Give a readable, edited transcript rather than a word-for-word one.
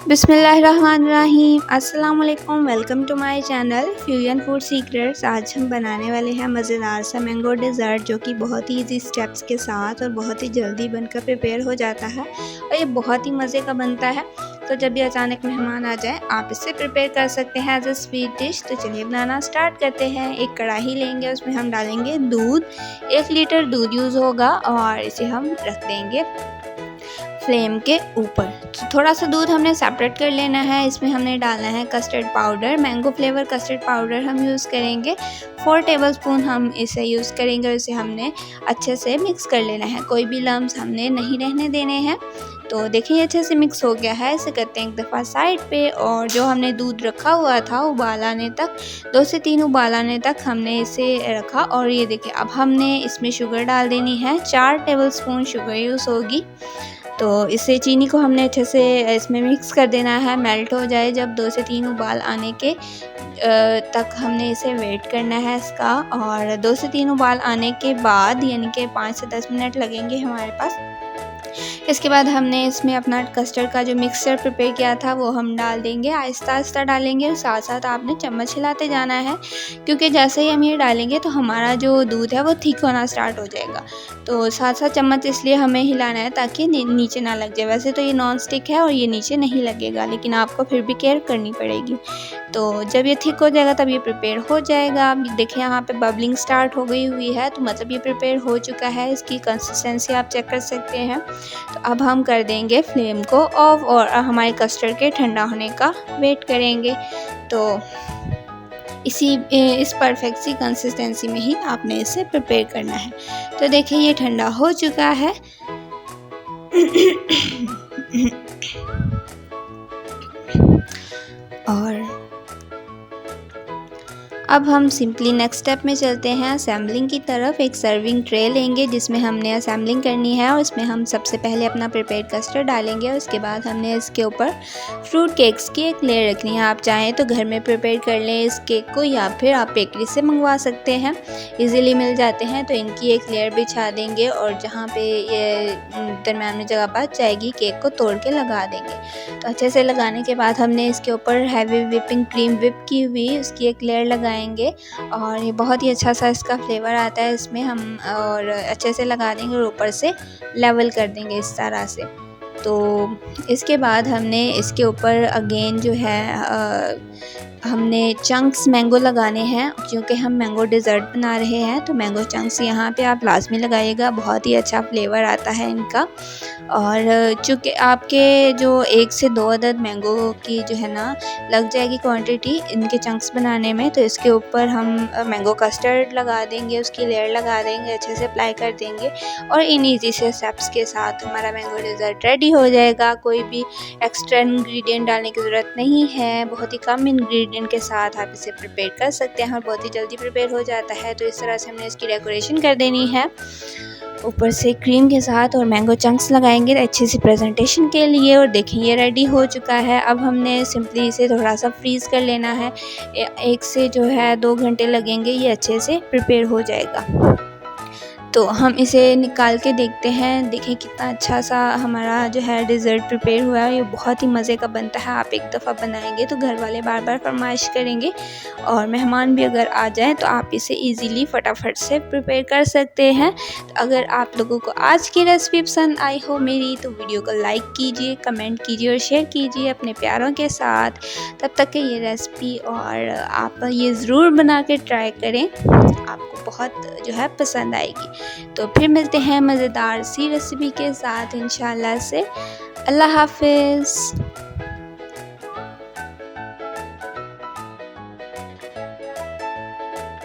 बिस्मिल्लाहिर्रहमानिर्रहीम। अस्सलाम वालेकुम। Welcome to my channel fusion food secrets. आज हम बनाने वाले हैं मज़ेदार सा मैंगो डेज़र्ट, जो कि बहुत ही इजी स्टेप्स के साथ और बहुत ही जल्दी बनकर प्रिपेयर हो जाता है और ये बहुत ही मज़े का बनता है। तो जब भी अचानक मेहमान आ जाए आप इसे प्रिपेयर कर सकते हैं एज अ स्वीट डिश। तो चलिए बनाना स्टार्ट करते हैं। एक कढ़ाई लेंगे, उसमें हम डालेंगे दूध। 1 लीटर दूध यूज़ होगा और इसे हम रख देंगे फ्लेम के ऊपर। तो थोड़ा सा दूध हमने सेपरेट कर लेना है। इसमें हमने डालना है custard powder, mango flavour custard powder हम यूज़ करेंगे। 4 टेबलस्पून हम इसे यूज़ करेंगे और इसे हमने अच्छे से मिक्स कर लेना है। कोई भी लम्स हमने नहीं रहने देने हैं। तो देखिए अच्छे से मिक्स हो गया है। इसे करते हैं एक दफ़ा साइड पे और जो हमने दूध रखा हुआ था उबाल आने तक, 2 से 3 उबाल आने तक हमने इसे रखा। और ये देखिए अब हमने इसमें शुगर डाल देनी है। 4 टेबलस्पून शुगर यूज़ होगी। तो इसे चीनी को हमने अच्छे से इसमें मिक्स कर देना है, मेल्ट हो जाए। जब 2 से 3 उबाल आने के तक हमने इसे वेट करना है इसका। और 2 से 3 उबाल आने के बाद यानी कि 5 से 10 मिनट लगेंगे हमारे पास। इसके बाद हमने इसमें अपना कस्टर्ड का जो मिक्सचर प्रिपेयर किया था वो हम डाल देंगे। आहिस्ता आहिस्ता डालेंगे और साथ साथ आपने चम्मच हिलाते जाना है, क्योंकि जैसे ही हम ये डालेंगे तो हमारा जो दूध है वो थिक होना स्टार्ट हो जाएगा। तो साथ साथ चम्मच इसलिए हमें हिलाना है ताकि नीचे ना लग जाए। वैसे तो ये नॉन स्टिक है और ये नीचे नहीं लगेगा, लेकिन आपको फिर भी केयर करनी पड़ेगी। तो जब ये थिक हो जाएगा तब ये प्रिपेयर हो जाएगा। आप देखिए यहाँ पे बबलिंग स्टार्ट हो गई हुई है, तो मतलब ये प्रिपेयर हो चुका है। इसकी कंसिस्टेंसी आप चेक कर सकते हैं। तो अब हम कर देंगे फ्लेम को ऑफ और हमारे कस्टर्ड के ठंडा होने का वेट करेंगे। तो इस परफेक्ट सी कंसिस्टेंसी में ही आपने इसे प्रिपेयर करना है। तो देखिए ये ठंडा हो चुका है। और अब हम सिंपली नेक्स्ट स्टेप में चलते हैं असेंबलिंग की तरफ। एक सर्विंग ट्रे लेंगे जिसमें हमने असेंबलिंग करनी है और इसमें हम सबसे पहले अपना प्रिपेयर्ड कस्टर्ड डालेंगे। उसके बाद हमने इसके ऊपर फ्रूट केक्स की एक लेयर रखनी है। आप चाहें तो घर में प्रिपेयर कर लें इस केक को, या फिर आप बेकरी से मंगवा सकते हैं, इजीली मिल जाते हैं। तो इनकी एक लेयर बिछा देंगे और जहाँ पे ये दरम्यान में जगह बच जाएगी केक को तोड़ के लगा देंगे। तो अच्छे से लगाने के बाद हमने इसके ऊपर हैवी व्हिपिंग क्रीम व्हिप की हुई उसकी एक लेयर लगाएंगे। और ये बहुत ही अच्छा सा इसका फ्लेवर आता है इसमें हम, और अच्छे से लगा देंगे और ऊपर से लेवल कर देंगे इस तरह से। तो इसके बाद हमने इसके ऊपर अगेन जो है हमने चंक्स मैंगो लगाने हैं, क्योंकि हम मैंगो डेज़र्ट बना रहे हैं। तो मैंगो चंक्स यहाँ पे आप लाजमी लगाइएगा, बहुत ही अच्छा फ्लेवर आता है इनका। और चूँकि आपके जो 1 से 2 अदद मैंगो की जो है ना लग जाएगी क्वांटिटी इनके चंक्स बनाने में, तो इसके ऊपर हम मैंगो कस्टर्ड लगा देंगे, उसकी लेयर लगा देंगे, अच्छे से अप्लाई कर देंगे। और इन ईजी से स्टेप्स के साथ हमारा मैंगो डेज़र्ट रेडी हो जाएगा। कोई भी एक्स्ट्रा इंग्रेडिएंट डालने की ज़रूरत नहीं है। बहुत ही कम इंग्रेडिएंट के साथ आप इसे प्रिपेयर कर सकते हैं और बहुत ही जल्दी प्रिपेयर हो जाता है। तो इस तरह से हमने इसकी डेकोरेशन कर देनी है ऊपर से क्रीम के साथ, और मैंगो चंक्स लगाएंगे अच्छी सी प्रेजेंटेशन के लिए। और देखें ये रेडी हो चुका है। अब हमने सिंपली इसे थोड़ा सा फ्रीज़ कर लेना है। 1 से जो है 2 घंटे लगेंगे, ये अच्छे से प्रिपेयर हो जाएगा। तो हम इसे निकाल के देखते हैं। देखें कितना अच्छा सा हमारा जो है डेज़र्ट प्रिपेयर हुआ है। ये बहुत ही मज़े का बनता है। आप एक दफ़ा बनाएंगे तो घर वाले बार बार फरमाइश करेंगे, और मेहमान भी अगर आ जाएं तो आप इसे इजीली फटाफट से प्रिपेयर कर सकते हैं। तो अगर आप लोगों को आज की रेसिपी पसंद आई हो मेरी, तो वीडियो को लाइक कीजिए, कमेंट कीजिए और शेयर कीजिए अपने प्यारों के साथ। तब तक के ये रेसिपी और आप ये ज़रूर बना के ट्राई करें, आपको बहुत जो है पसंद आएगी। तो फिर मिलते हैं मज़ेदार सी रेसिपी के साथ इंशाल्लाह से। अल्लाह हाफ़िज़।